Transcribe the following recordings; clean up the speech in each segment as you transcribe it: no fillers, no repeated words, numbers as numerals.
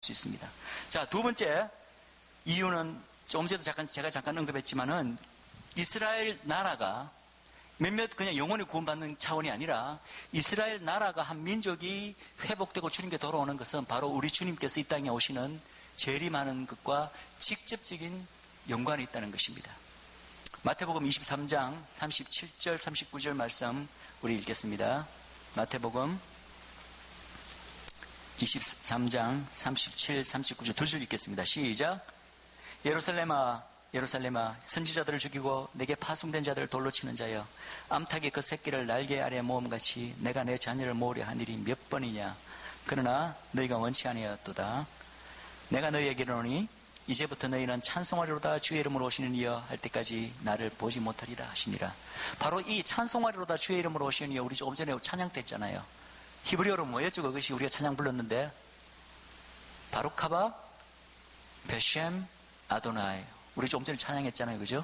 수 있습니다. 자, 두 번째 이유는 조금 전에도 제가 잠깐 언급했지만은 이스라엘 나라가 몇몇 그냥 영원히 구원받는 차원이 아니라 이스라엘 나라가 한 민족이 회복되고 주님께 돌아오는 것은 바로 우리 주님께서 이 땅에 오시는 재림하는 것과 직접적인 연관이 있다는 것입니다. 마태복음 23장 37절 39절 말씀 우리 읽겠습니다. 마태복음 23장 37, 39절 두 줄 읽겠습니다. 시작. 예루살렘아 예루살렘아 선지자들을 죽이고 내게 파송된 자들을 돌로 치는 자여 암탉이 그 새끼를 날개 아래 모음같이 내가 내 자녀를 모으려 한 일이 몇 번이냐. 그러나 너희가 원치 아니하였도다. 내가 너희에게 이르노니 이제부터 너희는 찬송하리로다 주의 이름으로 오시는 이여 할 때까지 나를 보지 못하리라 하시니라. 바로 이 찬송하리로다 주의 이름으로 오시는 이여 우리 조금 전에 찬양 때 했잖아요. 히브리어로 뭐였죠? 그것이 우리가 찬양 불렀는데 바루카바 베셴 아도나이 우리 조금 전에 찬양했잖아요. 그죠?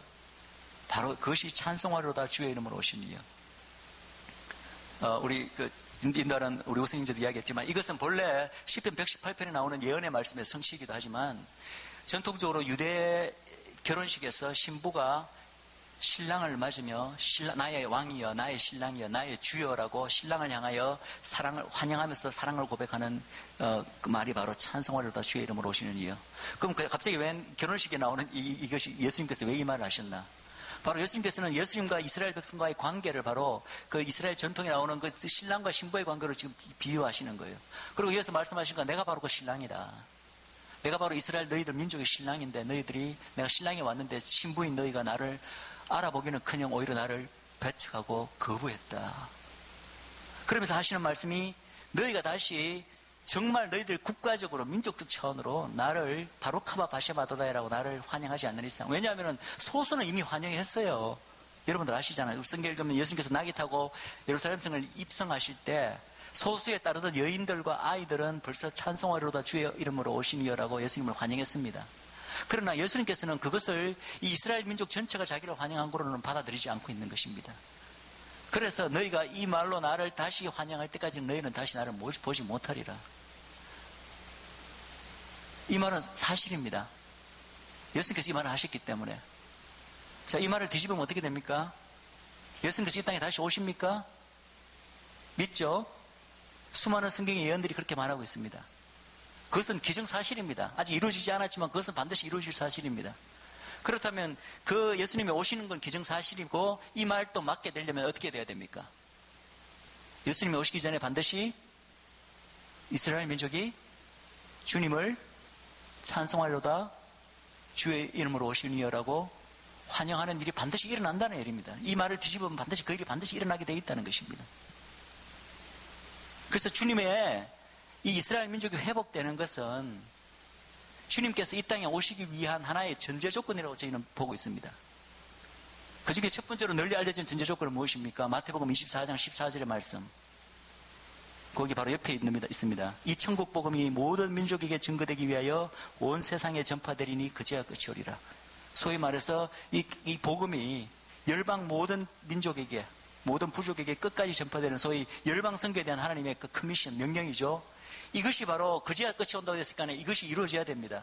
바로 그것이 찬송하리로다 주의 이름으로 오시니요. 우리 인도하는 우리 우승님들도 이야기했지만 이것은 본래 시편 118편에 나오는 예언의 말씀의 성취이기도 하지만 전통적으로 유대 결혼식에서 신부가 신랑을 맞으며 나의 왕이여 나의 신랑이여 나의 주여라고 신랑을 향하여 사랑을 환영하면서 사랑을 고백하는 그 말이 바로 찬송하리로다 주의 이름으로 오시는 이여. 그럼 갑자기 왜 결혼식에 나오는 이것이 예수님께서 왜 이 말을 하셨나? 바로 예수님께서는 예수님과 이스라엘 백성과의 관계를 바로 그 이스라엘 전통에 나오는 그 신랑과 신부의 관계로 지금 비유하시는 거예요. 그리고 이어서 말씀하신 건 내가 바로 그 신랑이다. 내가 바로 이스라엘 너희들 민족의 신랑인데 너희들이 내가 신랑이 왔는데 신부인 너희가 나를 알아보기는커녕 오히려 나를 배척하고 거부했다. 그러면서 하시는 말씀이 너희가 다시 정말 너희들 국가적으로 민족적 차원으로 나를 바루카바 바셰바도다이라고 나를 환영하지 않는 이상. 왜냐하면 소수는 이미 환영했어요. 여러분들 아시잖아요. 성경 읽으면 예수님께서 낙이 타고 예루살렘 성을 입성하실 때 소수에 따르던 여인들과 아이들은 벌써 찬송하리로다 주의 이름으로 오시니여라고 예수님을 환영했습니다. 그러나 예수님께서는 그것을 이 이스라엘 민족 전체가 자기를 환영한 거로는 받아들이지 않고 있는 것입니다. 그래서 너희가 이 말로 나를 다시 환영할 때까지 너희는 다시 나를 보지 못하리라. 이 말은 사실입니다. 예수님께서 이 말을 하셨기 때문에. 자, 이 말을 뒤집으면 어떻게 됩니까? 예수님께서 이 땅에 다시 오십니까? 믿죠? 수많은 성경의 예언들이 그렇게 말하고 있습니다. 그것은 기정사실입니다. 아직 이루어지지 않았지만 그것은 반드시 이루어질 사실입니다. 그렇다면 그 예수님이 오시는 건 기정사실이고 이 말도 맞게 되려면 어떻게 돼야 됩니까? 예수님이 오시기 전에 반드시 이스라엘 민족이 주님을 찬송하려다 주의 이름으로 오시니여라고 환영하는 일이 반드시 일어난다는 일입니다. 이 말을 뒤집으면 반드시 그 일이 반드시 일어나게 되어 있다는 것입니다. 그래서 주님의 이 이스라엘 민족이 회복되는 것은 주님께서 이 땅에 오시기 위한 하나의 전제 조건이라고 저희는 보고 있습니다. 그 중에 첫 번째로 널리 알려진 전제 조건은 무엇입니까? 마태복음 24장 14절의 말씀. 거기 바로 옆에 있습니다. 이 천국 복음이 모든 민족에게 증거되기 위하여 온 세상에 전파되리니 그제야 끝이 오리라. 소위 말해서 이 복음이 열방 모든 민족에게 모든 부족에게 끝까지 전파되는 소위 열방 선교에 대한 하나님의 그 커미션, 명령이죠. 이것이 바로 그제야 끝이 온다고 했으니까 이것이 이루어져야 됩니다.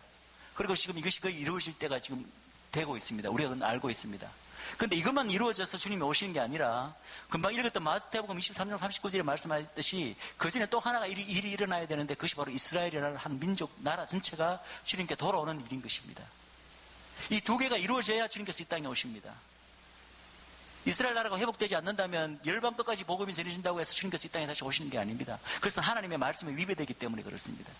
그리고 지금 이것이 거의 이루어질 때가 지금 되고 있습니다. 우리가 그건 알고 있습니다. 그런데 이것만 이루어져서 주님이 오시는 게 아니라 금방 읽었던 마태복음 23장 39절에 말씀하셨듯이 그 전에 또 하나가 일이 일어나야 되는데 그것이 바로 이스라엘이라는 한 민족, 나라 전체가 주님께 돌아오는 일인 것입니다. 이 두 개가 이루어져야 주님께서 이 땅에 오십니다. 이스라엘 나라가 회복되지 않는다면 열방 끝까지 복음이 전해진다고 해서 주님께서 이 땅에 다시 오시는 게 아닙니다. 그것은 하나님의 말씀에 위배되기 때문에 그렇습니다.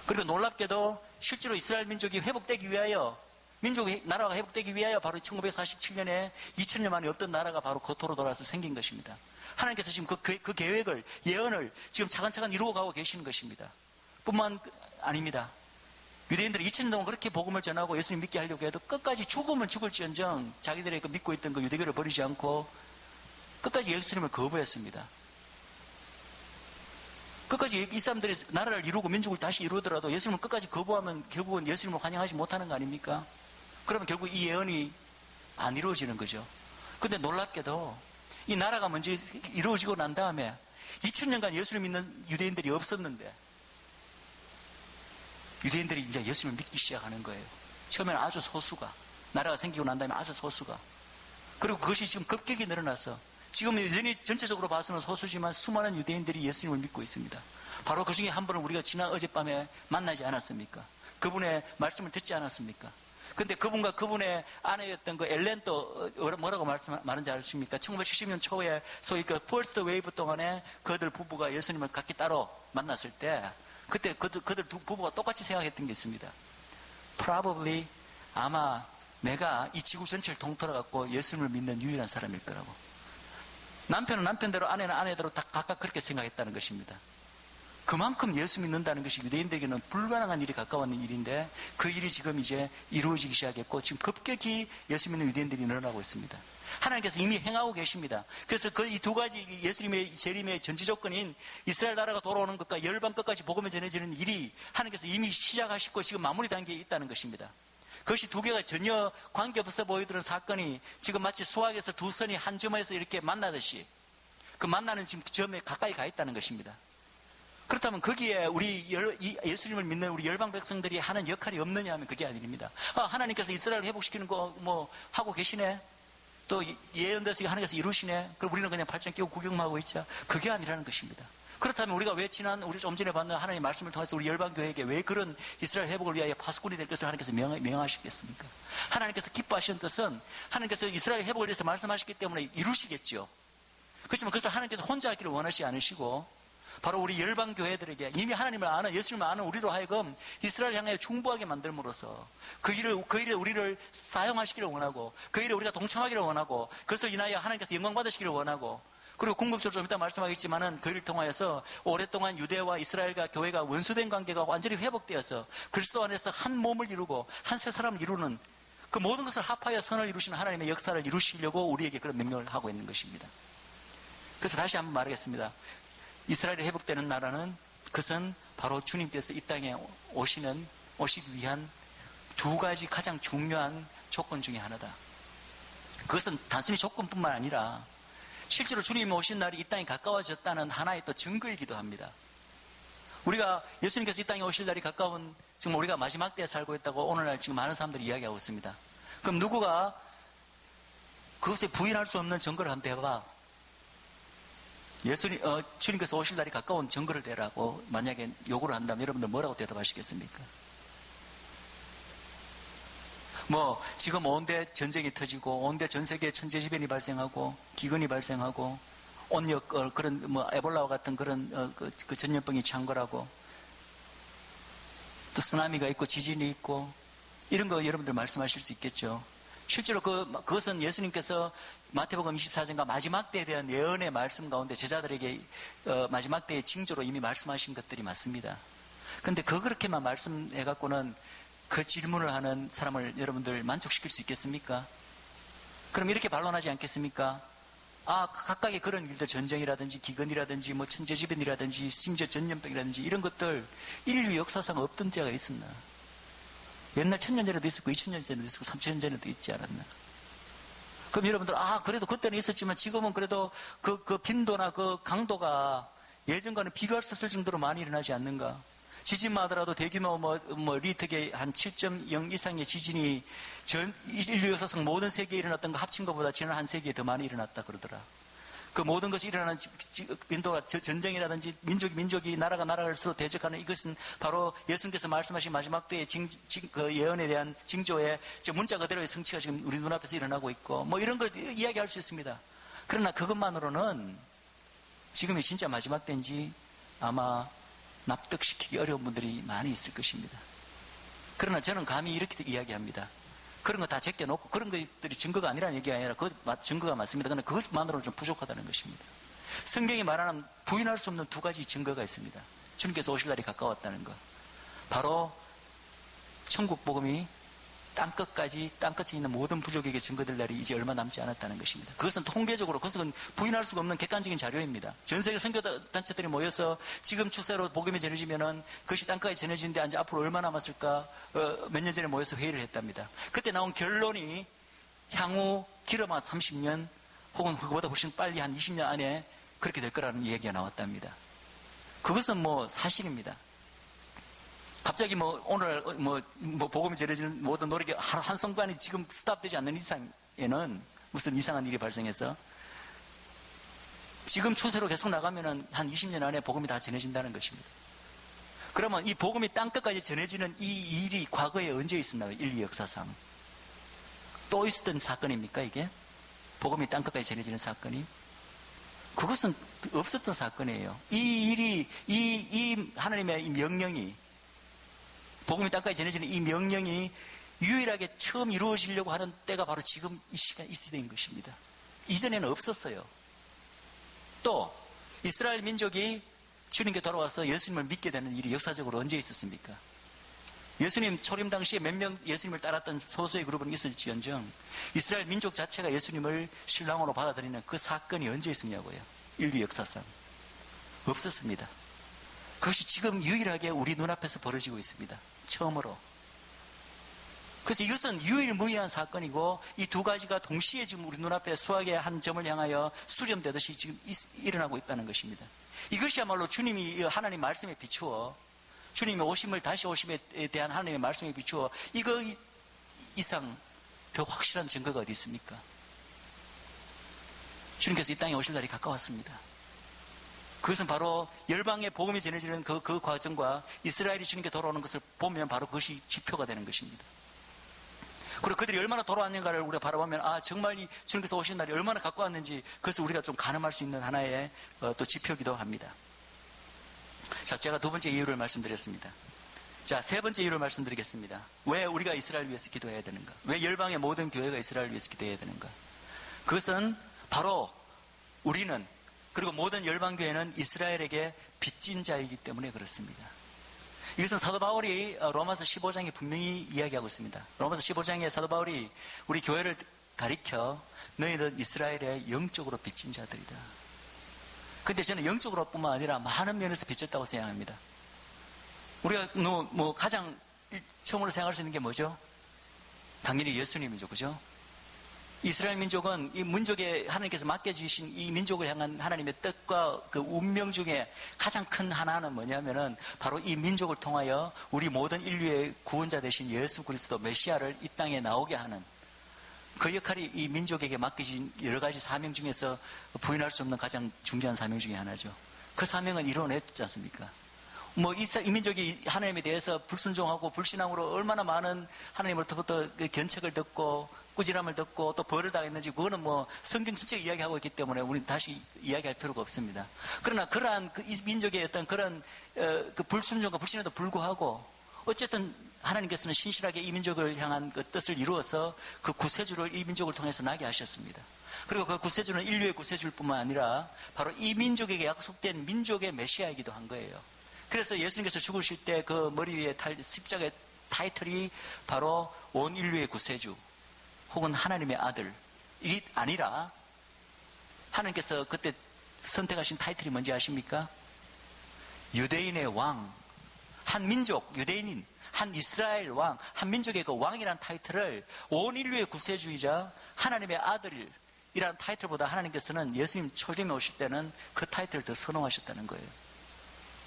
그리고 놀랍게도 실제로 이스라엘 민족이 회복되기 위하여 민족의 나라가 회복되기 위하여 바로 1947년에 2000년 만에 없던 나라가 바로 거토로 돌아서 생긴 것입니다. 하나님께서 지금 그 계획을 예언을 지금 차근차근 이루어가고 계시는 것입니다. 뿐만 아닙니다. 유대인들이 2000년 동안 그렇게 복음을 전하고 예수님 믿게 하려고 해도 끝까지 죽으면 죽을지언정 자기들의 그 믿고 있던 그 유대교를 버리지 않고 끝까지 예수님을 거부했습니다. 끝까지 이 사람들이 나라를 이루고 민족을 다시 이루더라도 예수님을 끝까지 거부하면 결국은 예수님을 환영하지 못하는 거 아닙니까? 그러면 결국 이 예언이 안 이루어지는 거죠. 근데 놀랍게도 이 나라가 먼저 이루어지고 난 다음에 2000년간 예수를 믿는 유대인들이 없었는데 유대인들이 이제 예수님을 믿기 시작하는 거예요. 처음에는 아주 소수가, 나라가 생기고 난 다음에 아주 소수가. 그리고 그것이 지금 급격히 늘어나서 지금 여전히 전체적으로 봐서는 소수지만 수많은 유대인들이 예수님을 믿고 있습니다. 바로 그 중에 한 분을 우리가 지난 어젯밤에 만나지 않았습니까? 그분의 말씀을 듣지 않았습니까? 근데 그분과 그분의 아내였던 그 엘렌 또 뭐라고 말하는지 아십니까? 1970년 초에 소위 그 퍼스트 웨이브 동안에 그들 부부가 예수님을 각기 따로 만났을 때 그때 그들 두 부부가 똑같이 생각했던 게 있습니다. Probably 아마 내가 이 지구 전체를 통틀어 갖고 예수님을 믿는 유일한 사람일 거라고. 남편은 남편대로 아내는 아내대로 다 각각 그렇게 생각했다는 것입니다. 그만큼 예수 믿는다는 것이 유대인들에게는 불가능한 일이 가까웠는 일인데 그 일이 지금 이제 이루어지기 시작했고 지금 급격히 예수 믿는 유대인들이 늘어나고 있습니다. 하나님께서 이미 행하고 계십니다. 그래서 그 이 두 가지 예수님의 재림의 전제 조건인 이스라엘 나라가 돌아오는 것과 열방 끝까지 복음이 전해지는 일이 하나님께서 이미 시작하시고 지금 마무리 단계에 있다는 것입니다. 그것이 두 개가 전혀 관계없어 보이던 사건이 지금 마치 수학에서 두 선이 한 점에서 이렇게 만나듯이 그 만나는 지금 점에 가까이 가 있다는 것입니다. 그렇다면 거기에 우리 예수님을 믿는 우리 열방 백성들이 하는 역할이 없느냐 하면 그게 아닙니다. 하나님께서 이스라엘을 회복시키는 거 뭐 하고 계시네. 또 예언돼서 하나님께서 이루시네. 그럼 우리는 그냥 발전 끼고 구경만 하고 있자. 그게 아니라는 것입니다. 그렇다면 우리가 왜 우리 좀 전에 봤는 하나님의 말씀을 통해서 우리 열방교회에게 왜 그런 이스라엘 회복을 위하여 파수꾼이 될 것을 하나님께서 명하시겠습니까? 하나님께서 기뻐하시는 뜻은 하나님께서 이스라엘 회복을 위해서 말씀하시기 때문에 이루시겠죠. 그렇지만 그것을 하나님께서 혼자 하기를 원하시지 않으시고 바로 우리 열방교회들에게 이미 하나님을 아는 예수님을 아는 우리로 하여금 이스라엘 향하여 중보하게 만들므로써 그 일에 우리를 사용하시기를 원하고 그 일에 우리가 동참하기를 원하고 그것을 인하여 하나님께서 영광 받으시기를 원하고 그리고 궁극적으로 좀 이따 말씀하겠지만은 그 일을 통하여서 오랫동안 유대와 이스라엘과 교회가 원수된 관계가 완전히 회복되어서 그리스도 안에서 한 몸을 이루고 한 새 사람을 이루는 그 모든 것을 합하여 선을 이루시는 하나님의 역사를 이루시려고 우리에게 그런 명령을 하고 있는 것입니다. 그래서 다시 한번 말하겠습니다. 이스라엘이 회복되는 나라는 그것은 바로 주님께서 이 땅에 오시기 위한 두 가지 가장 중요한 조건 중에 하나다. 그것은 단순히 조건뿐만 아니라 실제로 주님이 오신 날이 이 땅에 가까워졌다는 하나의 또 증거이기도 합니다. 우리가 예수님께서 이 땅에 오실 날이 가까운 지금 우리가 마지막 때에 살고 있다고 오늘날 지금 많은 사람들이 이야기하고 있습니다. 그럼 누구가 그것에 부인할 수 없는 증거를 한번 대봐. 주님께서 오실 날이 가까운 증거를 대라고 만약에 요구를 한다면 여러분들 뭐라고 대답하시겠습니까? 지금 온데 전쟁이 터지고 온데 전 세계에 천재지변이 발생하고 기근이 발생하고 그런 에볼라와 같은 그런 그 전염병이 창궐하고 또 쓰나미가 있고 지진이 있고 이런 거 여러분들 말씀하실 수 있겠죠. 실제로 그것은 예수님께서 마태복음 24장과 마지막 때에 대한 예언의 말씀 가운데 제자들에게 마지막 때의 징조로 이미 말씀하신 것들이 맞습니다. 그런데 그렇게만 말씀해갖고는 그 질문을 하는 사람을 여러분들 만족시킬 수 있겠습니까? 그럼 이렇게 반론하지 않겠습니까? 각각의 그런 일들, 전쟁이라든지 기근이라든지 천재지변이라든지 심지어 전염병이라든지 이런 것들 인류 역사상 없던 때가 있었나? 옛날 1000년 전에도 있었고 2000년 전에도 있었고 3000년 전에도 있지 않았나? 그럼 여러분들 그래도 그때는 있었지만 지금은 그래도 그 빈도나 그 강도가 예전과는 비교할 수 없을 정도로 많이 일어나지 않는가? 지진만 하더라도 대규모 리터계 한 7.0 이상의 지진이 전 인류 역사상 모든 세계에 일어났던 거 합친 것보다 지난 한 세기에 더 많이 일어났다 그러더라. 그 모든 것이 일어나는 빈도가 전쟁이라든지 민족이 나라를 서로 대적하는 이것은 바로 예수님께서 말씀하신 마지막 때의 그 예언에 대한 징조의 문자 그대로의 성취가 지금 우리 눈앞에서 일어나고 있고 이런 걸 이야기할 수 있습니다. 그러나 그것만으로는 지금이 진짜 마지막 때인지 아마 납득시키기 어려운 분들이 많이 있을 것입니다. 그러나 저는 감히 이렇게 이야기합니다. 그런 거 다 제껴놓고 그런 것들이 증거가 아니라는 얘기가 아니라 그 증거가 맞습니다. 그러나 그것만으로는 좀 부족하다는 것입니다. 성경이 말하는 부인할 수 없는 두 가지 증거가 있습니다. 주님께서 오실 날이 가까웠다는 것. 바로 천국 복음이 땅끝에 있는 모든 부족에게 증거될 날이 이제 얼마 남지 않았다는 것입니다. 그것은 통계적으로 그것은 부인할 수가 없는 객관적인 자료입니다. 전 세계 선교단체들이 모여서 지금 추세로 복음이 전해지면은 그것이 땅까지 전해지는데 이제 앞으로 얼마 남았을까 몇 년 전에 모여서 회의를 했답니다. 그때 나온 결론이 향후 길어봐 30년 혹은 그거보다 훨씬 빨리 한 20년 안에 그렇게 될 거라는 얘기가 나왔답니다. 그것은 사실입니다. 갑자기 오늘 복음이 전해지는 모든 노력이 한 순간이 지금 스탑되지 않는 이상에는 무슨 이상한 일이 발생해서 지금 추세로 계속 나가면은 한 20년 안에 복음이 다 전해진다는 것입니다. 그러면 이 복음이 땅끝까지 전해지는 이 일이 과거에 언제 있었나요? 인류 역사상. 또 있었던 사건입니까, 이게? 복음이 땅끝까지 전해지는 사건이? 그것은 없었던 사건이에요. 이 일이, 이 하나님의 이 명령이, 복음이 땅까지 전해지는 이 명령이 유일하게 처음 이루어지려고 하는 때가 바로 지금 이 시간, 이 시대인 것입니다. 이전에는 없었어요. 또, 이스라엘 민족이 주님께 돌아와서 예수님을 믿게 되는 일이 역사적으로 언제 있었습니까? 예수님 초림 당시에 몇 명 예수님을 따랐던 소수의 그룹은 있을지언정 이스라엘 민족 자체가 예수님을 신랑으로 받아들이는 그 사건이 언제 있었냐고요. 인류 역사상. 없었습니다. 그것이 지금 유일하게 우리 눈앞에서 벌어지고 있습니다. 처음으로. 그래서 이것은 유일무이한 사건이고 이 두 가지가 동시에 지금 우리 눈앞에 수학의 한 점을 향하여 수렴되듯이 지금 일어나고 있다는 것입니다. 이것이야말로 주님이 하나님 말씀에 비추어 주님의 오심을 다시 오심에 대한 하나님의 말씀에 비추어 이거 이상 더 확실한 증거가 어디 있습니까? 주님께서 이 땅에 오실 날이 가까웠습니다. 그것은 바로 열방의 복음이 전해지는 그 과정과 이스라엘이 주님께 돌아오는 것을 보면 바로 그것이 지표가 되는 것입니다. 그리고 그들이 얼마나 돌아왔는가를 우리가 바라보면 정말 이 주님께서 오신 날이 얼마나 가까웠는지 그것을 우리가 좀 가늠할 수 있는 하나의 또 지표기도 합니다. 자, 제가 두 번째 이유를 말씀드렸습니다. 자, 세 번째 이유를 말씀드리겠습니다. 왜 우리가 이스라엘을 위해서 기도해야 되는가? 왜 열방의 모든 교회가 이스라엘을 위해서 기도해야 되는가? 그것은 바로 우리는 그리고 모든 열방교회는 이스라엘에게 빚진 자이기 때문에 그렇습니다. 이것은 사도 바울이 로마서 15장에 분명히 이야기하고 있습니다. 로마서 15장에 사도 바울이 우리 교회를 가리켜 너희는 이스라엘의 영적으로 빚진 자들이다. 근데 저는 영적으로 뿐만 아니라 많은 면에서 빚졌다고 생각합니다. 우리가 가장 처음으로 생각할 수 있는 게 뭐죠? 당연히 예수님이죠. 그죠? 이스라엘 민족은 이 민족에 하나님께서 맡겨주신 이 민족을 향한 하나님의 뜻과 그 운명 중에 가장 큰 하나는 뭐냐면은 바로 이 민족을 통하여 우리 모든 인류의 구원자 되신 예수 그리스도 메시아를 이 땅에 나오게 하는 그 역할이 이 민족에게 맡겨진 여러 가지 사명 중에서 부인할 수 없는 가장 중요한 사명 중에 하나죠. 그 사명은 이뤄냈지 않습니까? 이 민족이 하나님에 대해서 불순종하고 불신앙으로 얼마나 많은 하나님으로부터 견책을 듣고 꾸지람을 듣고 또 벌을 당했는지 그거는 성경 전체가 이야기하고 있기 때문에 우리는 다시 이야기할 필요가 없습니다. 그러나 그러한 이 민족의 어떤 그런 그 불순종과 불신에도 불구하고 어쨌든 하나님께서는 신실하게 이 민족을 향한 그 뜻을 이루어서 그 구세주를 이 민족을 통해서 나게 하셨습니다. 그리고 그 구세주는 인류의 구세주일 뿐만 아니라 바로 이 민족에게 약속된 민족의 메시아이기도 한 거예요. 그래서 예수님께서 죽으실 때 그 머리 위에 십자가의 타이틀이 바로 온 인류의 구세주 혹은 하나님의 아들이 아니라 하나님께서 그때 선택하신 타이틀이 뭔지 아십니까? 유대인의 왕, 한 민족, 유대인인, 한 이스라엘 왕, 한 민족의 그 왕이라는 타이틀을 온 인류의 구세주이자 하나님의 아들이라는 타이틀보다 하나님께서는 예수님 초림에 오실 때는 그 타이틀을 더 선호하셨다는 거예요.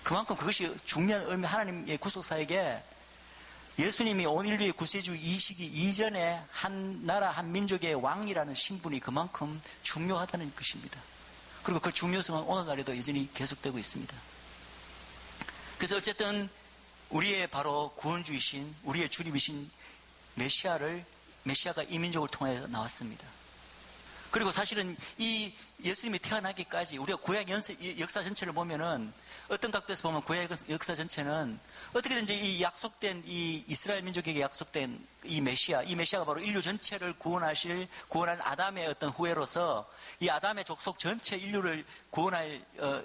그만큼 그것이 중요한 의미, 하나님의 구속사에게 예수님이 온 인류의 구세주이시기 이전에 한 나라, 한 민족의 왕이라는 신분이 그만큼 중요하다는 것입니다. 그리고 그 중요성은 오늘날에도 여전히 계속되고 있습니다. 그래서 어쨌든 우리의 바로 구원주이신, 우리의 주님이신 메시아가 이 민족을 통해 나왔습니다. 그리고 사실은 이 예수님이 태어나기까지 우리가 구약 역사 전체를 보면은 어떤 각도에서 보면 구약 역사 전체는 어떻게든지 이 약속된 이 이스라엘 민족에게 약속된 이 메시아가 바로 인류 전체를 구원할 아담의 어떤 후예로서 이 아담의 족속 전체 인류를 구원할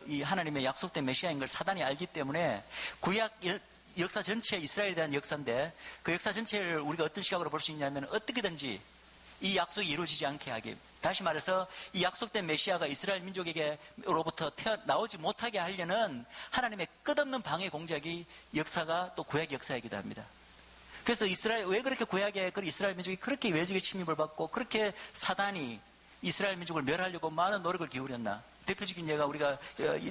이 하나님의 약속된 메시아인 걸 사단이 알기 때문에 구약 역사 전체 이스라엘에 대한 역사인데 그 역사 전체를 우리가 어떤 시각으로 볼 수 있냐면 어떻게든지 이 약속이 이루어지지 않게 하기, 다시 말해서 이 약속된 메시아가 이스라엘 민족에게로부터 나오지 못하게 하려는 하나님의 끝없는 방해 공작이 역사가 또 구약 역사이기도 합니다. 그래서 왜 그렇게 구약에 이스라엘 민족이 그렇게 외적의 침입을 받고 그렇게 사단이 이스라엘 민족을 멸하려고 많은 노력을 기울였나? 대표적인 예가 우리가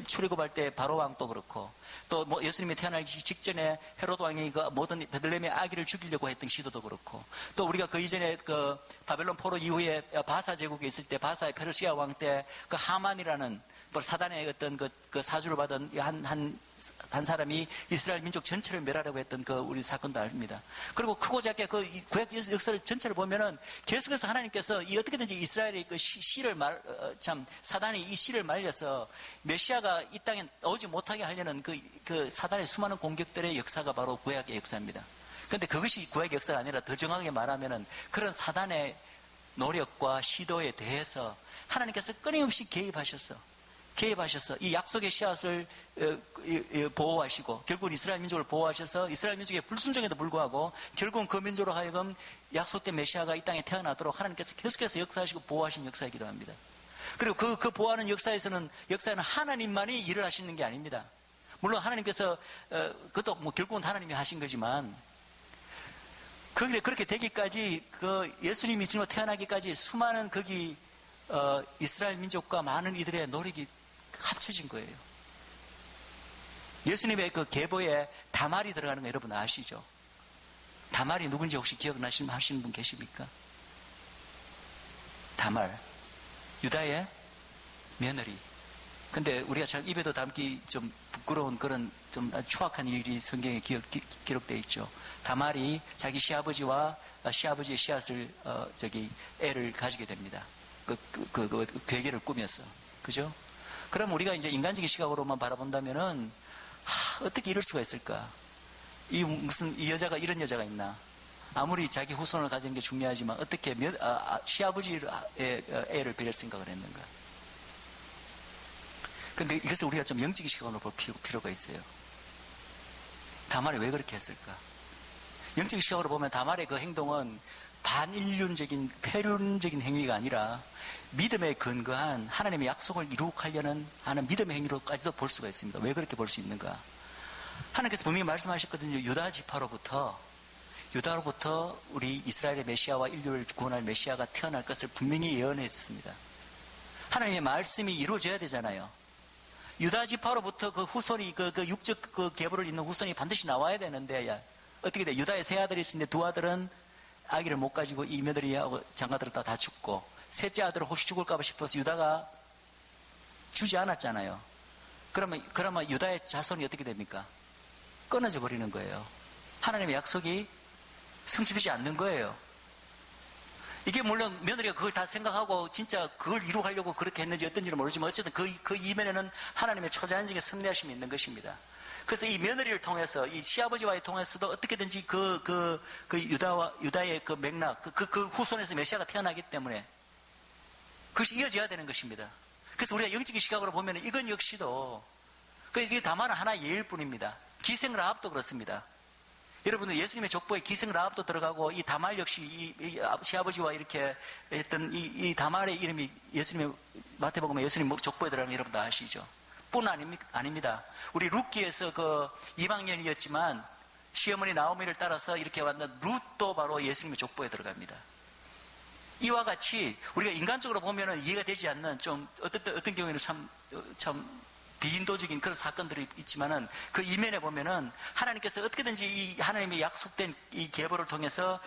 출애굽할 때 바로 왕도 그렇고, 또 뭐 예수님이 태어나기 직전에 헤로드 왕이 그 모든 베들레헴의 아기를 죽이려고 했던 시도도 그렇고, 또 우리가 그 이전에 그 바벨론 포로 이후에 바사 제국에 있을 때 바사의 페르시아 왕 때 그 하만이라는 사단의 어떤 그 사주를 받은 한 사람이 이스라엘 민족 전체를 멸하려고 했던 그 우리 사건도 압니다. 그리고 크고 작게 그 구약 역사를 전체를 보면은 계속해서 하나님께서 이 어떻게든지 이스라엘의 그 씨를 사단이 이 씨를 말려서 메시아가 이 땅에 오지 못하게 하려는 그 사단의 수많은 공격들의 역사가 바로 구약의 역사입니다. 그런데 그것이 구약의 역사가 아니라 더 정확하게 말하면은 그런 사단의 노력과 시도에 대해서 하나님께서 끊임없이 개입하셔서 이 약속의 씨앗을 보호하시고, 결국은 이스라엘 민족을 보호하셔서 이스라엘 민족의 불순종에도 불구하고 결국은 그 민족으로 하여금 약속된 메시아가 이 땅에 태어나도록 하나님께서 계속해서 역사하시고 보호하신 역사이기도 합니다. 그리고 그 보호하는 역사에서는 하나님만이 일을 하시는 게 아닙니다. 물론 하나님께서 그것도 뭐 결국은 하나님이 하신 거지만, 그렇게 되기까지 그 예수님이 지금 태어나기까지 수많은 거기 이스라엘 민족과 많은 이들의 노력이 합쳐진 거예요. 예수님의 그 계보에 다말이 들어가는 거 여러분 아시죠? 다말이 누군지 혹시 기억나시는 분 계십니까? 다말, 유다의 며느리. 근데 우리가 잘 입에도 담기 좀 부끄러운 그런 좀 추악한 일이 성경에 기록되어 있죠. 다말이 자기 시아버지와 시아버지의 씨앗을 애를 가지게 됩니다. 그 괴계를 꾸며서. 그죠? 그럼 우리가 이제 인간적인 시각으로만 바라본다면은, 어떻게 이럴 수가 있을까? 이 여자가 이런 여자가 있나? 아무리 자기 후손을 가지는 게 중요하지만, 어떻게 시아버지의 애를 버릴 생각을 했는가? 근데 이것을 우리가 좀 영적인 시각으로 볼 필요가 있어요. 다말이 왜 그렇게 했을까? 영적인 시각으로 보면 다말의 그 행동은 반인륜적인, 폐륜적인 행위가 아니라 믿음에 근거한 하나님의 약속을 이룩하려는 하는 믿음의 행위로까지도 볼 수가 있습니다. 왜 그렇게 볼 수 있는가? 하나님께서 분명히 말씀하셨거든요. 유다로부터 우리 이스라엘의 메시아와 인류를 구원할 메시아가 태어날 것을 분명히 예언했습니다. 하나님의 말씀이 이루어져야 되잖아요. 유다 지파로부터 그 후손이 그 육적 그 계보를 잇는 후손이 반드시 나와야 되는데, 어떻게 돼? 유다의 세 아들이 있는데 두 아들은 아기를 못 가지고 이 며느리하고 장가들을 다 죽고, 셋째 아들은 혹시 죽을까봐 싶어서 유다가 주지 않았잖아요. 그러면 유다의 자손이 어떻게 됩니까? 끊어져 버리는 거예요. 하나님의 약속이 성취되지 않는 거예요. 이게 물론 며느리가 그걸 다 생각하고 진짜 그걸 이루려고 그렇게 했는지 어떤지는 모르지만, 어쨌든 그 이면에는 하나님의 초자연적인 섭리하심이 있는 것입니다. 그래서 이 며느리를 통해서, 이 시아버지와의 통해서도 어떻게든지 유다의 그 맥락, 그 후손에서 메시아가 태어나기 때문에 그것이 이어져야 되는 것입니다. 그래서 우리가 영적인 시각으로 보면 이건 역시도, 이게 다만 하나의 예일 뿐입니다. 기생 라합도 그렇습니다. 여러분들 예수님의 족보에 기생 라합도 들어가고, 이 다말 역시 이 시아버지와 이렇게 했던 이 다말의 이름이 예수님의 마태복음에 예수님 족보에 들어가는 거 여러분 다 아시죠? 뿐 아닙니다. 우리 룻기에서 그 이방인이었지만 시어머니 나오미를 따라서 이렇게 왔는 룻도 바로 예수님의 족보에 들어갑니다. 이와 같이 우리가 인간적으로 보면은 이해가 되지 않는 좀 어떤 경우에는 참 비인도적인 그런 사건들이 있지만은, 그 이면에 보면은 하나님께서 어떻게든지 이 하나님의 약속된 이 계보를 통해서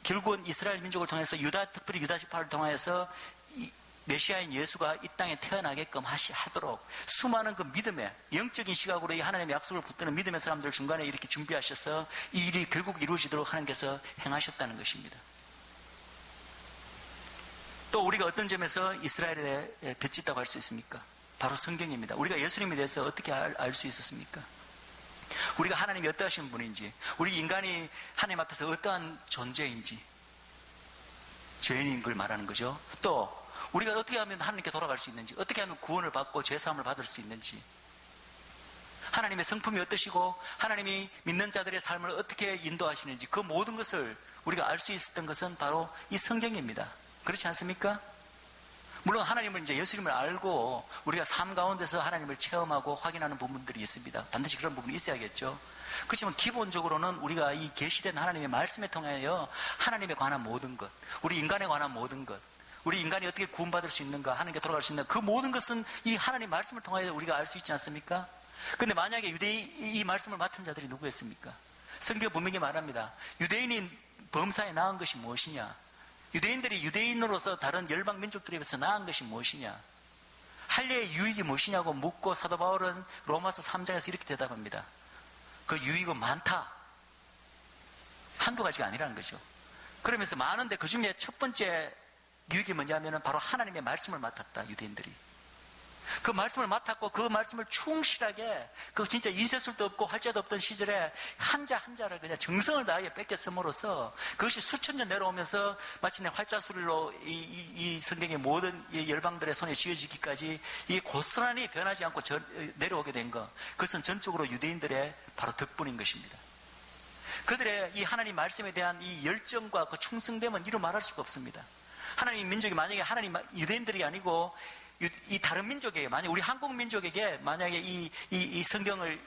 결국은 이스라엘 민족을 통해서 특별히 유다 지파를 통해서 이 메시아인 예수가 이 땅에 태어나게끔 하도록 수많은 그 믿음의 영적인 시각으로 이 하나님의 약속을 붙드는 믿음의 사람들 중간에 이렇게 준비하셔서 이 일이 결국 이루어지도록 하나님께서 행하셨다는 것입니다. 또 우리가 어떤 점에서 이스라엘에 빚졌다고 할 수 있습니까? 바로 성경입니다. 우리가 예수님에 대해서 어떻게 알 수 있었습니까? 우리가 하나님이 어떠하신 분인지, 우리 인간이 하나님 앞에서 어떠한 존재인지, 죄인인 걸 말하는 거죠. 또 우리가 어떻게 하면 하나님께 돌아갈 수 있는지, 어떻게 하면 구원을 받고 죄사함을 받을 수 있는지, 하나님의 성품이 어떠시고 하나님이 믿는 자들의 삶을 어떻게 인도하시는지, 그 모든 것을 우리가 알 수 있었던 것은 바로 이 성경입니다. 그렇지 않습니까? 물론 하나님을 이제 예수님을 알고 우리가 삶 가운데서 하나님을 체험하고 확인하는 부분들이 있습니다. 반드시 그런 부분이 있어야겠죠. 그렇지만 기본적으로는 우리가 이 계시된 하나님의 말씀에 통하여 하나님에 관한 모든 것, 우리 인간에 관한 모든 것, 우리 인간이 어떻게 구원받을 수 있는가, 하나님께 돌아갈 수 있는가, 그 모든 것은 이 하나님 말씀을 통하여 우리가 알 수 있지 않습니까? 근데 만약에 이 말씀을 맡은 자들이 누구였습니까? 성경 분명히 말합니다. 유대인이 범사에 나은 것이 무엇이냐? 유대인들이 유대인으로서 다른 열방 민족들에 비해서 나은 것이 무엇이냐? 할례의 유익이 무엇이냐고 묻고 사도 바울은 로마서 3장에서 이렇게 대답합니다. 그 유익은 많다. 한두 가지가 아니라는 거죠. 그러면서 많은데 그 중에 첫 번째 유익이 뭐냐면 바로 하나님의 말씀을 맡았다, 유대인들이. 그 말씀을 맡았고 그 말씀을 충실하게, 그 진짜 인쇄술도 없고 활자도 없던 시절에 한자 한자를 그냥 정성을 다하여 뺏겼음으로써 그것이 수천 년 내려오면서 마침내 활자술로 이 성경의 모든 이 열방들의 손에 쥐어지기까지 이 고스란히 변하지 않고 내려오게 된 것, 그것은 전적으로 유대인들의 바로 덕분인 것입니다. 그들의 이 하나님 말씀에 대한 이 열정과 그 충성됨은 이루 말할 수가 없습니다. 하나님 민족이 만약에 하나님 유대인들이 아니고 이 다른 민족에게, 만약 우리 한국 민족에게 만약에 이 성경을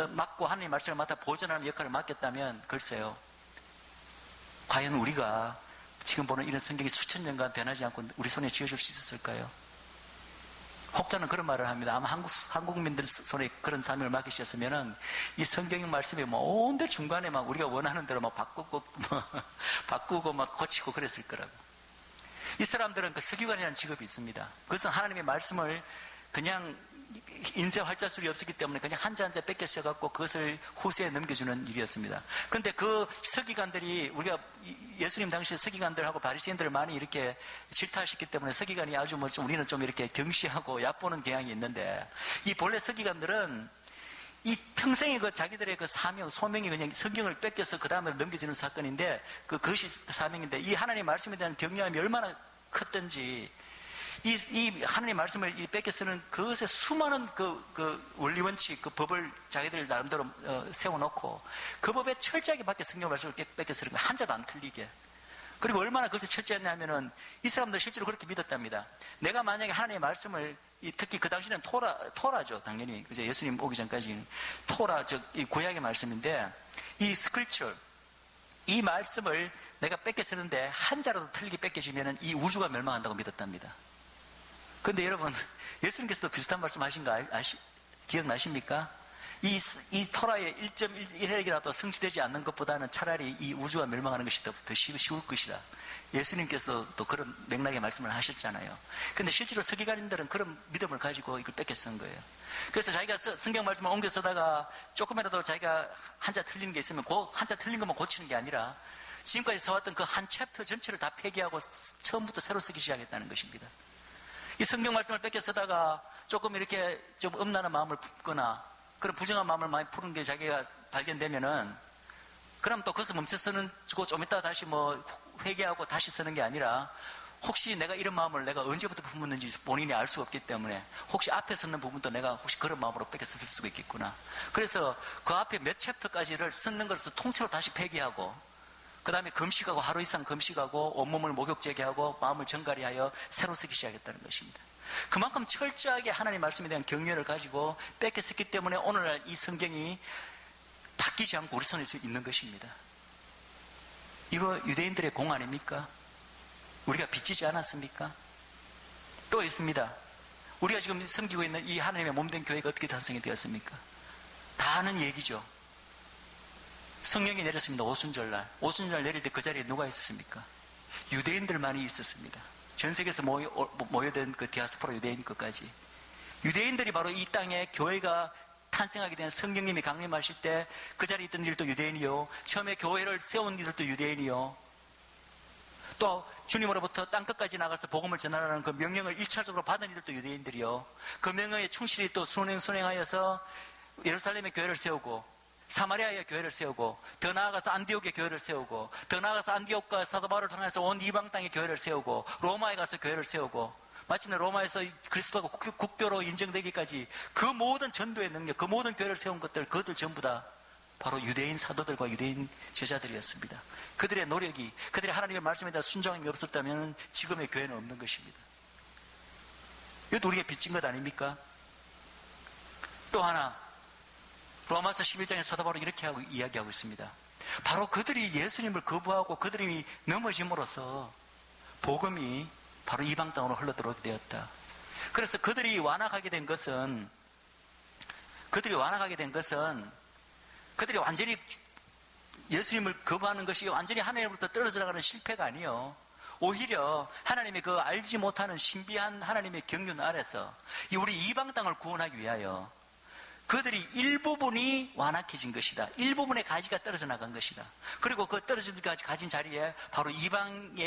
맡고 하나님 말씀을 맡아 보존하는 역할을 맡겼다면 글쎄요, 과연 우리가 지금 보는 이런 성경이 수천 년간 변하지 않고 우리 손에 쥐어줄 수 있었을까요? 혹자는 그런 말을 합니다. 아마 한국민들 손에 그런 사명을 맡기셨으면은 이 성경 말씀이 뭐 온데 중간에 막 우리가 원하는 대로 막 바꾸고 막 고치고 그랬을 거라고. 이 사람들은 그 서기관이라는 직업이 있습니다. 그것은 하나님의 말씀을 그냥 인쇄 활자술이 없었기 때문에 그냥 한자 한자 뺏겨 써갖고 그것을 후세에 넘겨주는 일이었습니다. 근데 그 서기관들이, 우리가 예수님 당시에 서기관들하고 바리새인들을 많이 이렇게 질타하셨기 때문에 서기관이 아주 뭐 좀 우리는 좀 이렇게 경시하고 얕보는 경향이 있는데, 이 본래 서기관들은 이 평생의 그 자기들의 그 소명이 그냥 성경을 뺏겨서 그 다음에 넘겨지는 사건인데, 그것이 사명인데, 이 하나님의 말씀에 대한 경외함이 얼마나 컸던지, 이 하나님의 말씀을 뺏겨 쓰는 그것에 수많은 그 원리 원칙, 그 법을 자기들 나름대로 세워놓고 그 법에 철저하게 밖에 성경 말씀을 뺏겨 쓰는 거예요. 한자도 안 틀리게. 그리고 얼마나 그것이 철저했냐면은 이 사람들 실제로 그렇게 믿었답니다. 내가 만약에 하나님의 말씀을, 특히 그 당시에는 토라죠, 당연히. 그죠? 예수님 오기 전까지는 토라, 이 구약의 말씀인데, 이 스크립처, 이 말씀을 내가 뺏겨 쓰는데 한자라도 틀리게 뺏겨지면은 이 우주가 멸망한다고 믿었답니다. 그런데 여러분, 예수님께서도 비슷한 말씀 하신 거 기억나십니까? 이 토라의 1.1핵이라도 성취되지 않는 것보다는 차라리 이 우주가 멸망하는 것이 더 쉬울 것이라 예수님께서 또 그런 맥락의 말씀을 하셨잖아요. 근데 실제로 서기관인들은 그런 믿음을 가지고 이걸 뺏겨 쓴 거예요. 그래서 자기가 성경 말씀을 옮겨 쓰다가 조금이라도 자기가 한자 틀리는 게 있으면 그 한자 틀린 것만 고치는 게 아니라 지금까지 써왔던 그 한 챕터 전체를 다 폐기하고 처음부터 새로 쓰기 시작했다는 것입니다. 이 성경 말씀을 뺏겨 쓰다가 조금 이렇게 좀 음란한 마음을 품거나 그런 부정한 마음을 많이 푸는 게 자기가 발견되면은, 그럼 또 그것을 멈춰 쓰는, 좀 이따 다시 뭐 회개하고 다시 쓰는 게 아니라, 혹시 내가 이런 마음을 내가 언제부터 품었는지 본인이 알 수 없기 때문에 혹시 앞에 쓰는 부분도 내가 혹시 그런 마음으로 뺏겨 썼을 수가 있겠구나. 그래서 그 앞에 몇 챕터까지를 쓰는 것을 통째로 다시 폐기하고, 그 다음에 금식하고, 하루 이상 금식하고 온몸을 목욕제게하고 마음을 정갈히하여 새로 쓰기 시작했다는 것입니다. 그만큼 철저하게 하나님 말씀에 대한 경륜을 가지고 뺏겼었기 때문에 오늘날 이 성경이 바뀌지 않고 우리 손에 있는 것입니다. 이거 유대인들의 공 아닙니까? 우리가 빚지지 않았습니까? 또 있습니다. 우리가 지금 섬기고 있는 이 하나님의 몸된 교회가 어떻게 탄생이 되었습니까? 다 아는 얘기죠. 성령이 내렸습니다. 오순절날. 오순절날 내릴 때 그 자리에 누가 있었습니까? 유대인들만이 있었습니다. 전 세계에서 모여든 그 디아스포라 유대인 것까지. 유대인들이 바로 이 땅에 교회가 탄생하게 된, 성령님이 강림하실 때 그 자리에 있던 일도 유대인이요, 처음에 교회를 세운 이들도 유대인이요, 또 주님으로부터 땅끝까지 나가서 복음을 전하라는 그 명령을 1차적으로 받은 이들도 유대인들이요, 그 명령에 충실히 또 순행하여서 예루살렘의 교회를 세우고 사마리아의 교회를 세우고, 더 나아가서 안디옥의 교회를 세우고, 더 나아가서 안디옥과 사도 바울을 통해서 온 이방 땅의 교회를 세우고, 로마에 가서 교회를 세우고, 마침내 로마에서 그리스도가 국교로 인정되기까지 그 모든 전도의 능력, 그 모든 교회를 세운 그것들 전부 다 바로 유대인 사도들과 유대인 제자들이었습니다. 그들의 노력이, 그들의 하나님의 말씀에 대한 순종함이 없었다면 지금의 교회는 없는 것입니다. 이것도 우리가 빚진 것 아닙니까? 또 하나, 로마서 11장에 사도 바울이 이렇게 이야기하고 있습니다. 바로 그들이 예수님을 거부하고 그들이 넘어짐으로써 복음이 바로 이방 땅으로 흘러들어오게 되었다. 그래서 그들이 완악하게 된 것은 그들이 완전히 예수님을 거부하는 것이 완전히 하나님으로부터 떨어져 나가는 실패가 아니에요. 오히려 하나님의 그 알지 못하는 신비한 하나님의 경륜 아래서 우리 이방 땅을 구원하기 위하여 그들이 일부분이 완악해진 것이다. 일부분의 가지가 떨어져 나간 것이다. 그리고 그 떨어진 가진 자리에 바로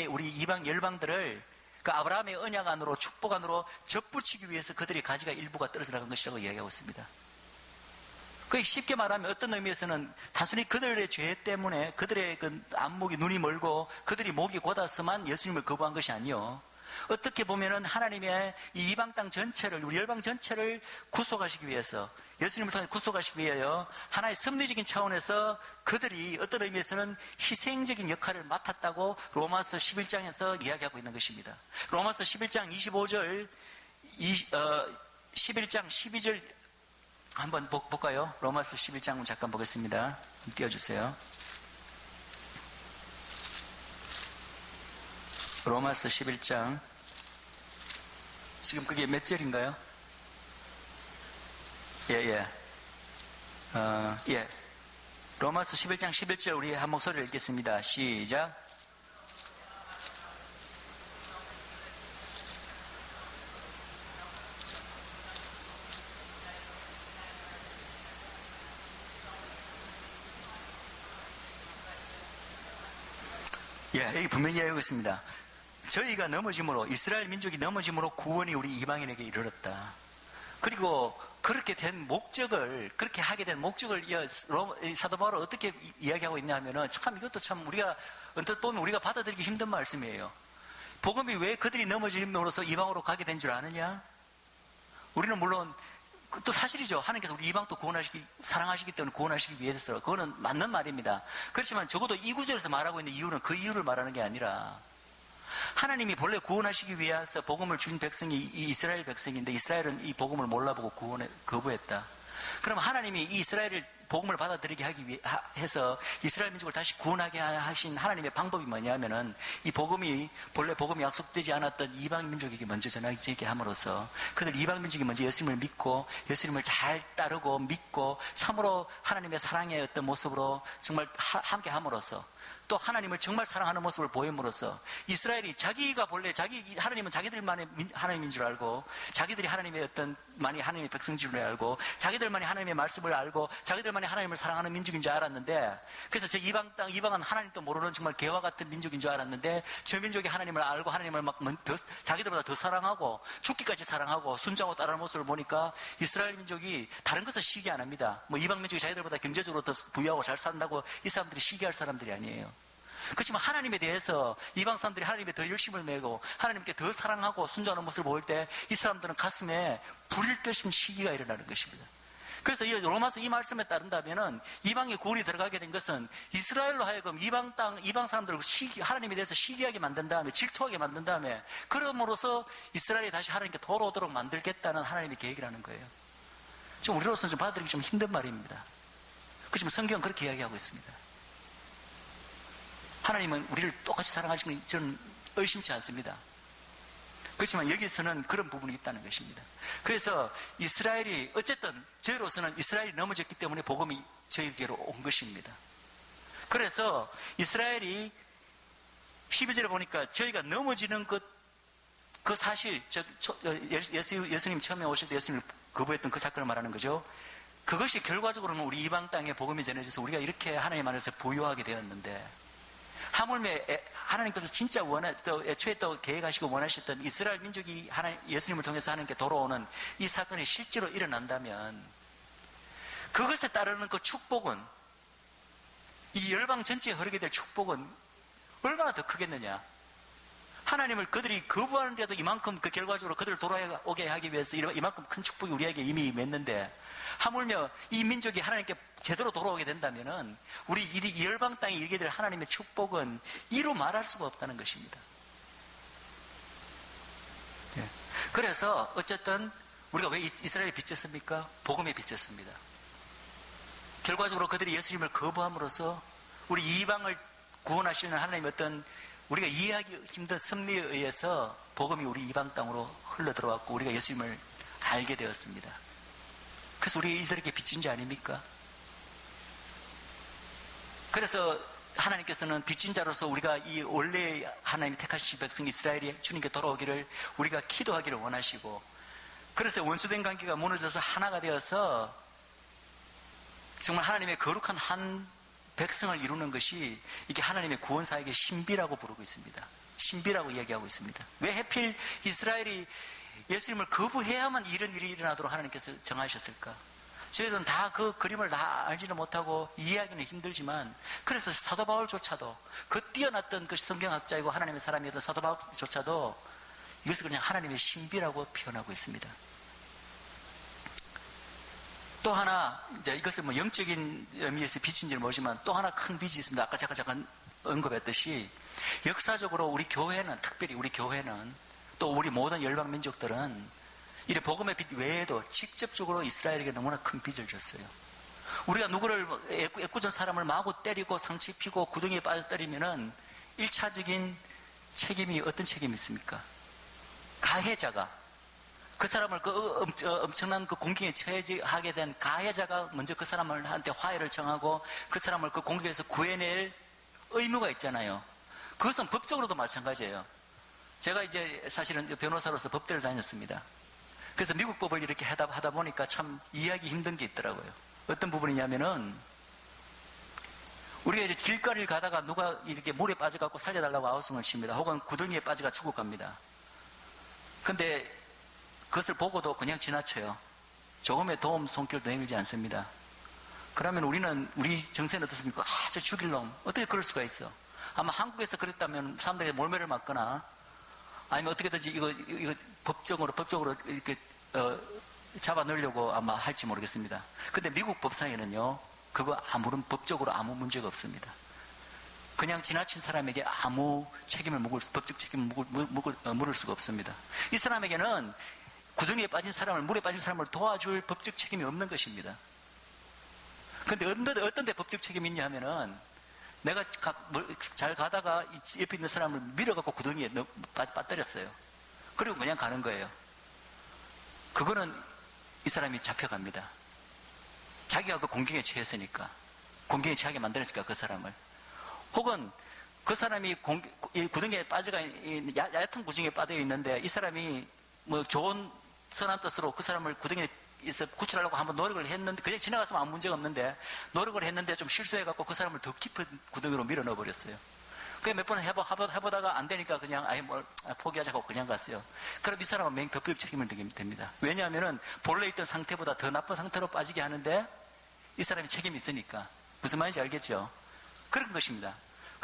우리 이방 열방들을 그 아브라함의 언약 안으로 축복 안으로 접붙이기 위해서 그들의 가지가 일부가 떨어져 나간 것이라고 이야기하고 있습니다. 그 쉽게 말하면 어떤 의미에서는 단순히 그들의 죄 때문에 그들의 그 안목이 눈이 멀고 그들이 목이 곧아서만 예수님을 거부한 것이 아니요. 어떻게 보면은 하나님의 이 이방 땅 전체를, 우리 열방 전체를 구속하시기 위해서, 예수님을 통해 구속하시기 위하여 하나의 섭리적인 차원에서 그들이 어떤 의미에서는 희생적인 역할을 맡았다고 로마서 11장에서 이야기하고 있는 것입니다. 로마서 11장 25절, 11장 12절 한번 볼까요? 로마서 11장 잠깐 보겠습니다. 띄워주세요. 로마서 11장. 지금 그게 몇 절인가요? 예. 로마서 11장 11절 우리 한 목소리를 읽겠습니다. 시작. 여기 분명히 이야기하고 있습니다. 저희가 넘어짐으로, 이스라엘 민족이 넘어짐으로 구원이 우리 이방인에게 이르렀다. 그리고 그렇게 된 목적을, 그렇게 하게 된 목적을 사도 바울은 어떻게 이야기하고 있냐 하면은 참 이것도 참 우리가 언뜻 보면 우리가 받아들이기 힘든 말씀이에요. 복음이 왜 그들이 넘어짐으로써 이방으로 가게 된 줄 아느냐? 우리는 물론 또 사실이죠. 하나님께서 우리 이방도 사랑하시기 때문에 구원하시기 위해서 그거는 맞는 말입니다. 그렇지만 적어도 이 구절에서 말하고 있는 이유는 그 이유를 말하는 게 아니라 하나님이 본래 구원하시기 위해서 복음을 준 백성이 이 이스라엘 백성인데 이스라엘은 이 복음을 몰라보고 거부했다. 그럼 하나님이 이 이스라엘을 복음을 받아들이게 하기 위해서 이스라엘 민족을 다시 구원하게 하신 하나님의 방법이 뭐냐면은 이 복음이 본래 복음이 약속되지 않았던 이방 민족에게 먼저 전하게 함으로써 그들 이방 민족이 먼저 예수님을 믿고 예수님을 잘 따르고 믿고 참으로 하나님의 사랑의 어떤 모습으로 정말 함께 함으로써 또 하나님을 정말 사랑하는 모습을 보임으로써 이스라엘이 자기가 본래 하나님은 자기들만의 하나님인 줄 알고 자기들이 하나님의 많이 하나님의 백성인 줄 알고 자기들만이 하나님의 말씀을 알고 자기들만이 하나님을 사랑하는 민족인 줄 알았는데 그래서 저 이방은 하나님도 모르는 정말 개와 같은 민족인 줄 알았는데 저 민족이 하나님을 알고 하나님을 자기들보다 더 사랑하고 죽기까지 사랑하고 순종하고 따르는 모습을 보니까 이스라엘 민족이 다른 것을 시기 안 합니다. 이방 민족이 자기들보다 경제적으로 더 부유하고 잘 산다고 이 사람들이 시기할 사람들이 아니에요. 그렇지만 하나님에 대해서 이방 사람들이 하나님에 더 열심을 내고 하나님께 더 사랑하고 순종하는 모습을 보일 때 이 사람들은 가슴에 불일 듯한 시기가 일어나는 것입니다. 그래서 이 로마서 이 말씀에 따른다면은 이방의 구원이 들어가게 된 것은 이스라엘로 하여금 이방 사람들을 하나님에 대해서 시기하게 만든 다음에 질투하게 만든 다음에 그럼으로써 이스라엘이 다시 하나님께 돌아오도록 만들겠다는 하나님의 계획이라는 거예요. 좀 우리로서는 좀 받아들이기 좀 힘든 말입니다. 그렇지만 성경은 그렇게 이야기하고 있습니다. 하나님은 우리를 똑같이 사랑하시는 저는 의심치 않습니다. 그렇지만 여기서는 그런 부분이 있다는 것입니다. 그래서 이스라엘이 어쨌든 저희로서는 이스라엘이 넘어졌기 때문에 복음이 저희에게로 온 것입니다. 그래서 이스라엘이 12절에 보니까 저희가 넘어지는 그 사실 예수님 처음에 오실 때 예수님을 거부했던 그 사건을 말하는 거죠. 그것이 결과적으로는 우리 이방 땅에 복음이 전해져서 우리가 이렇게 하나님 안에서 부유하게 되었는데 하물며 하나님께서 진짜 애초에 또 계획하시고 원하셨던 이스라엘 민족이 예수님을 통해서 하나님께 돌아오는 이 사건이 실제로 일어난다면 그것에 따르는 그 축복은 이 열방 전체에 흐르게 될 축복은 얼마나 더 크겠느냐. 하나님을 그들이 거부하는데도 이만큼 그 결과적으로 그들을 돌아오게 하기 위해서 이만큼 큰 축복이 우리에게 이미 맺는데 하물며 이 민족이 하나님께 제대로 돌아오게 된다면은 우리 이 열방 땅에 일게 될 하나님의 축복은 이루 말할 수가 없다는 것입니다. 그래서 어쨌든 우리가 왜 이스라엘에 빚졌습니까? 복음에 빚졌습니다. 결과적으로 그들이 예수님을 거부함으로써 우리 이방을 구원하시는 하나님의 어떤 우리가 이해하기 힘든 섭리에 의해서 복음이 우리 이방 땅으로 흘러 들어왔고 우리가 예수님을 알게 되었습니다. 그래서 우리 이들에게 빚진 자 아닙니까? 그래서 하나님께서는 빚진 자로서 우리가 이 원래 하나님이 택하신 백성 이스라엘이 주님께 돌아오기를 우리가 기도하기를 원하시고, 그래서 원수된 관계가 무너져서 하나가 되어서 정말 하나님의 거룩한 한 백성을 이루는 것이 이게 하나님의 구원사역의 신비라고 부르고 있습니다. 신비라고 이야기하고 있습니다. 왜 하필 이스라엘이 예수님을 거부해야만 이런 일이 일어나도록 하나님께서 정하셨을까? 저희들은 다 그 그림을 다 알지는 못하고 이해하기는 힘들지만, 그래서 사도 바울조차도, 그 뛰어났던 그 성경학자이고 하나님의 사람이었던 사도 바울조차도 이것을 그냥 하나님의 신비라고 표현하고 있습니다. 또 하나, 이제 이것은 뭐 영적인 의미에서 빚인지는 모르지만 또 하나 큰 빚이 있습니다. 아까 제가 잠깐 언급했듯이 역사적으로 우리 교회는, 특별히 우리 교회는, 또 우리 모든 열방 민족들은 이 복음의 빚 외에도 직접적으로 이스라엘에게 너무나 큰 빚을 졌어요. 우리가 누구를 애꿎은 사람을 마구 때리고 상처 입히고 구덩이에 빠져 때리면은 1차적인 책임이 어떤 책임이 있습니까? 가해자가, 그 사람을 엄청난 그 공경에 처하게 된 가해자가 먼저 그 사람을 한테 화해를 청하고 그 사람을 그 공경에서 구해낼 의무가 있잖아요. 그것은 법적으로도 마찬가지예요. 제가 이제 사실은 변호사로서 법대를 다녔습니다. 그래서 미국 법을 이렇게 하다 보니까 참 이해하기 힘든 게 있더라고요. 어떤 부분이냐면은, 우리가 이제 길거리를 가다가 누가 이렇게 물에 빠져갖고 살려달라고 아우성을 칩니다. 혹은 구덩이에 빠져가 죽어갑니다. 근데 그것을 보고도 그냥 지나쳐요. 조금의 도움 손길도 내밀지 않습니다. 그러면 우리 정세는 어떻습니까? 아, 저 죽일 놈. 어떻게 그럴 수가 있어? 아마 한국에서 그랬다면 사람들이 몰매를 맞거나, 아니면 어떻게든지 이거 법적으로 이렇게 잡아 넣으려고 아마 할지 모르겠습니다. 근데 미국 법상에는요, 그거 법적으로 아무 문제가 없습니다. 그냥 지나친 사람에게 아무 책임을 법적 책임을 물을 수가 없습니다. 이 사람에게는 구덩이에 빠진 사람을, 물에 빠진 사람을 도와줄 법적 책임이 없는 것입니다. 근데 어떤 데 법적 책임이 있냐 하면은, 내가 잘 가다가 옆에 있는 사람을 밀어갖고 구덩이에 빠뜨렸어요. 그리고 그냥 가는 거예요. 그거는 이 사람이 잡혀갑니다. 자기가 그 공경에 처했으니까, 공경에 처하게 만들었으니까 그 사람을. 혹은 그 사람이 구덩이에 얕은 구덩이에 빠져 있는데 이 사람이 뭐 좋은 선한 뜻으로 그 사람을 구덩이에 구출하려고 한번 노력을 했는데, 그냥 지나갔으면 아무 문제가 없는데 노력을 했는데 좀 실수해갖고 그 사람을 더 깊은 구덩이로 밀어 넣어버렸어요. 그게 몇 번 해보다가 안 되니까 그냥 포기하자고 그냥 갔어요. 그럼 이 사람은 법적 책임을 지게 됩니다. 왜냐하면은 본래 있던 상태보다 더 나쁜 상태로 빠지게 하는데 이 사람이 책임이 있으니까. 무슨 말인지 알겠죠? 그런 것입니다.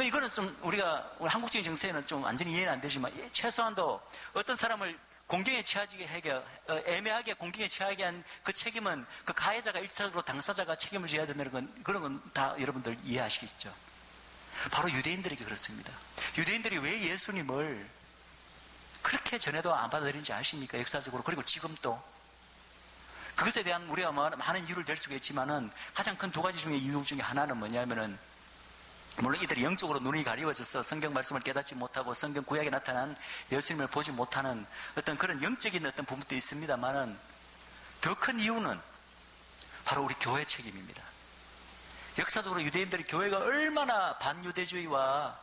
이거는 좀 우리 한국적인 정세에는 좀 완전히 이해는 안 되지만, 최소한도 어떤 사람을 공경에 처하게 애매하게 공경에 처하게 한 그 책임은 그 가해자가 일차적으로 당사자가 책임을 져야 된다는 건, 그런 건 다 여러분들 이해하시겠죠? 바로 유대인들에게 그렇습니다. 유대인들이 왜 예수님을 그렇게 전에도 안 받아들인지 아십니까? 역사적으로. 그리고 지금도. 그것에 대한 우리가 많은 이유를 댈 수가 있지만은, 가장 큰 두 가지 중에 이유 중에 하나는 뭐냐면은, 물론 이들이 영적으로 눈이 가리워져서 성경 말씀을 깨닫지 못하고 성경 구약에 나타난 예수님을 보지 못하는 어떤 그런 영적인 어떤 부분도 있습니다만은, 더 큰 이유는 바로 우리 교회 책임입니다. 역사적으로 유대인들이 교회가 얼마나 반유대주의와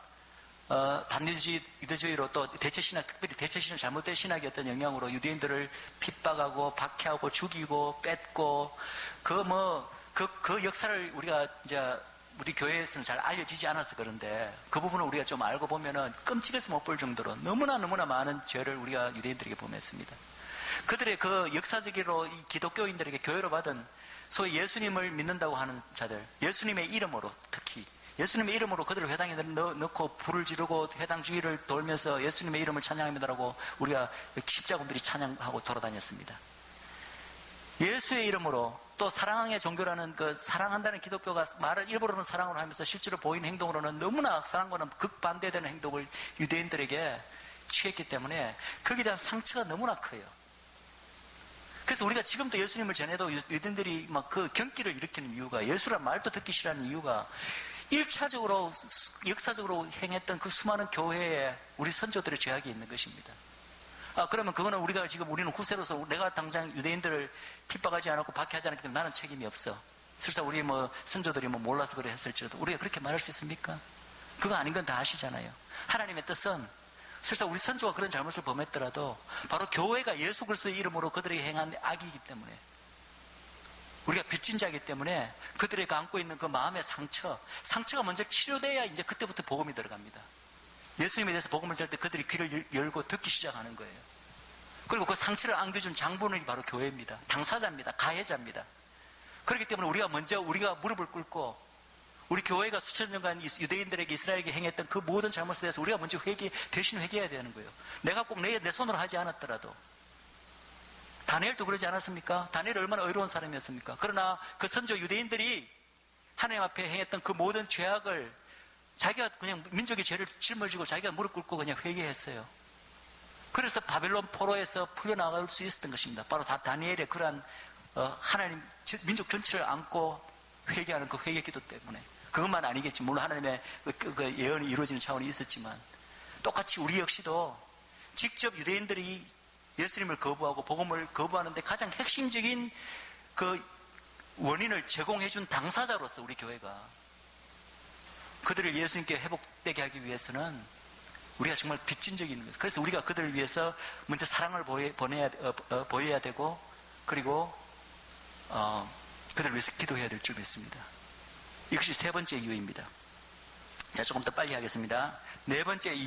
유대주의로 또 대체신학, 특별히 대체신학, 잘못된 신학이었던 영향으로 유대인들을 핍박하고 박해하고 죽이고 뺏고, 그 역사를 우리가 이제 우리 교회에서는 잘 알려지지 않아서 그런데, 그 부분을 우리가 좀 알고 보면은 끔찍해서 못 볼 정도로 너무나 많은 죄를 우리가 유대인들에게 범했습니다. 그들의 그 역사적으로 이 기독교인들에게 교회로 받은 소위 예수님을 믿는다고 하는 자들, 예수님의 이름으로, 특히 예수님의 이름으로 그들을 회당에 넣고 불을 지르고 회당 주위를 돌면서 예수님의 이름을 찬양합니다라고 우리가 십자군들이 찬양하고 돌아다녔습니다. 예수의 이름으로, 또 사랑의 종교라는 그 사랑한다는 기독교가 말을 일부러는 사랑으로 하면서 실제로 보이는 행동으로는 너무나 사랑과는 극반대되는 행동을 유대인들에게 취했기 때문에 거기에 대한 상처가 너무나 커요. 그래서 우리가 지금도 예수님을 전해도 유대인들이 막 그 경기를 일으키는 이유가, 예수란 말도 듣기 싫어하는 이유가, 1차적으로 역사적으로 행했던 그 수많은 교회에 우리 선조들의 죄악이 있는 것입니다. 그러면 그거는 우리는 후세로서 내가 당장 유대인들을 핍박하지 않았고 박해하지 않았기 때문에 나는 책임이 없어. 설사 우리 선조들이 몰라서 그래 했을지라도 우리가 그렇게 말할 수 있습니까? 그거 아닌 건 다 아시잖아요. 하나님의 뜻은 설사 우리 선조가 그런 잘못을 범했더라도 바로 교회가 예수 그리스도의 이름으로 그들에게 행한 악이기 때문에, 우리가 빚진 자이기 때문에 그들에게 안고 있는 그 마음의 상처가 먼저 치료돼야 이제 그때부터 복음이 들어갑니다. 예수님에 대해서 복음을 들을 때 그들이 귀를 열고 듣기 시작하는 거예요. 그리고 그 상처를 안겨준 장본인이 바로 교회입니다. 당사자입니다. 가해자입니다. 그렇기 때문에 우리가 무릎을 꿇고 우리 교회가 수천 년간 유대인들에게 이스라엘에게 행했던 그 모든 잘못에 대해서 우리가 먼저 대신 회개해야 되는 거예요. 내가 꼭 내 손으로 하지 않았더라도. 다니엘도 그러지 않았습니까? 다니엘이 얼마나 의로운 사람이었습니까? 그러나 그 선조 유대인들이 하나님 앞에 행했던 그 모든 죄악을 자기가 그냥 민족의 죄를 짊어지고 자기가 무릎 꿇고 그냥 회개했어요. 그래서 바벨론 포로에서 풀려나갈 수 있었던 것입니다. 바로 다니엘의 그러한 하나님 민족 전체를 안고 회개하는 그 회개 기도 때문에. 그것만 아니겠지. 물론 하나님의 그 예언이 이루어지는 차원이 있었지만, 똑같이 우리 역시도 직접 유대인들이 예수님을 거부하고 복음을 거부하는데 가장 핵심적인 그 원인을 제공해준 당사자로서 우리 교회가 그들을 예수님께 회복되게 하기 위해서는 우리가 정말 빚진 적이 있는 거예요. 그래서 우리가 그들을 위해서 먼저 사랑을 보여야 되고, 그리고 그들을 위해서 기도해야 될 줄 믿습니다. 이것이 세 번째 이유입니다. 자, 조금 더 빨리 하겠습니다. 네 번째 이유.